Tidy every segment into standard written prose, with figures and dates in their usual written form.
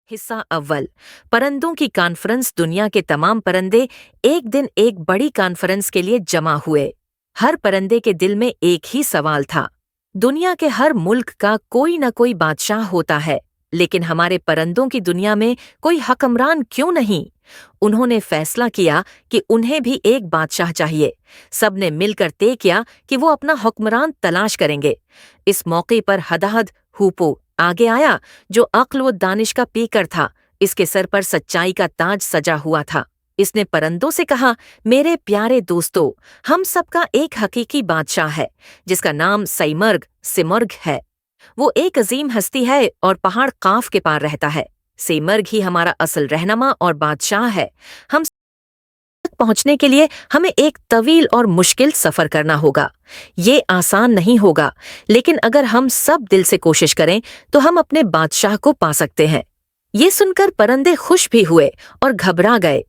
हिस्सा अव्वल। परंदों की कॉन्फ्रेंस। दुनिया के तमाम परंदे एक दिन एक बड़ी कॉन्फ्रेंस के लिए जमा हुए। हर परंदे के दिल में एक ही सवाल था। दुनिया के हर मुल्क का कोई न कोई बादशाह होता है, लेकिन हमारे परंदों की दुनिया में कोई हुक्मरान क्यों नहीं? उन्होंने फैसला किया कि उन्हें भी एक बादशाह चाहिए। सबने मिलकर तय किया कि वो अपना हुक्मरान तलाश करेंगे। इस मौके पर हदहद हूपो आगे आया, जो अक्ल व दानिश का पीकर था। इसके सर पर सच्चाई का ताज सजा हुआ था। इसने परंदों से कहा, मेरे प्यारे दोस्तों, हम सबका एक हकीकी बादशाह है, जिसका नाम सिमर्ग है। वो एक अजीम हस्ती है और पहाड़ काफ के पार रहता है। सिमर्ग ही हमारा असल रहनुमा और बादशाह है। हम तक पहुंचने के लिए हमें एक तवील और मुश्किल सफर करना होगा। ये आसान नहीं होगा, लेकिन अगर हम सब दिल से कोशिश करें तो हम अपने बादशाह को पा सकते हैं। ये सुनकर परंदे खुश भी हुए और घबरा गए।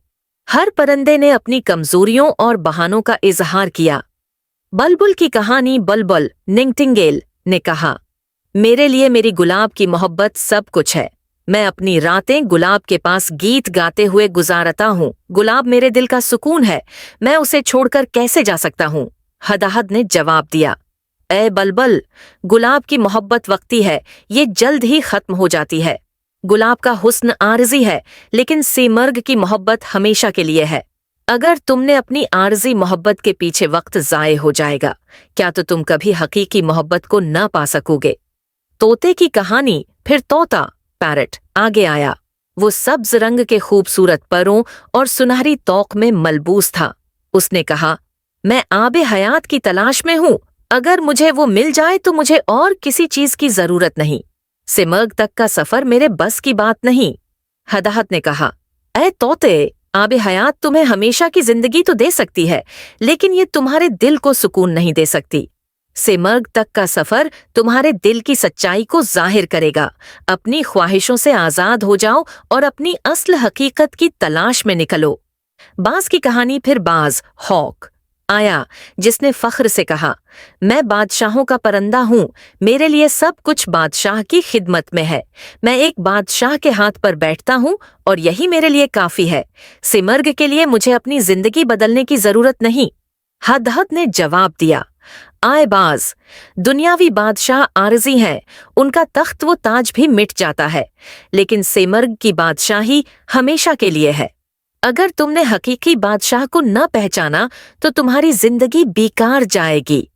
हर परंदे ने अपनी कमजोरियों और बहानों का इजहार किया। बलबुल की कहानी। बलबुल निंगटिंगेल ने कहा, मेरे लिए मेरी गुलाब की मोहब्बत सब कुछ है। मैं अपनी रातें गुलाब के पास गीत गाते हुए गुजारता हूँ। गुलाब मेरे दिल का सुकून है, मैं उसे छोड़कर कैसे जा सकता हूँ? हदहद ने जवाब दिया, ए बलबल, गुलाब की मोहब्बत वक्ती है, ये जल्द ही खत्म हो जाती है। गुलाब का हुस्न आरजी है, लेकिन सिमर्ग की मोहब्बत हमेशा के लिए है। अगर तुमने अपनी आरजी मोहब्बत के पीछे वक्त ज़ाये हो जाएगा, क्या तो तुम कभी हकीकी मोहब्बत को न पा सकोगे। तोते की कहानी। फिर तोता पैरट आगे आया। वो सब्ज रंग के खूबसूरत परों और सुनहरी तौक में मलबूस था। उसने कहा, मैं आबे हयात की तलाश में हूँ। अगर मुझे वो मिल जाए तो मुझे और किसी चीज की जरूरत नहीं। सिमर्ग तक का सफर मेरे बस की बात नहीं। हदहद ने कहा, ऐ तोते, आबे हयात तुम्हें हमेशा की जिंदगी तो दे सकती है, लेकिन ये तुम्हारे दिल को सुकून नहीं दे सकती। सिमर्ग तक का सफर तुम्हारे दिल की सच्चाई को जाहिर करेगा। अपनी ख्वाहिशों से आजाद हो जाओ और अपनी असल हकीकत की तलाश में निकलो। बाज की कहानी। फिर बाज हॉक आया, जिसने फख्र से कहा, मैं बादशाहों का परंदा हूँ। मेरे लिए सब कुछ बादशाह की खिदमत में है। मैं एक बादशाह के हाथ पर बैठता हूँ और यही मेरे लिए काफी है। सिमर्ग के लिए मुझे अपनी जिंदगी बदलने की जरूरत नहीं। हदहद ने जवाब दिया, आए बाज, दुनियावी बादशाह आरजी हैं, उनका तख्त वो ताज भी मिट जाता है, लेकिन सिमर्ग की बादशाही हमेशा के लिए है। अगर तुमने हकीकी बादशाह को न पहचाना तो तुम्हारी जिंदगी बेकार जाएगी।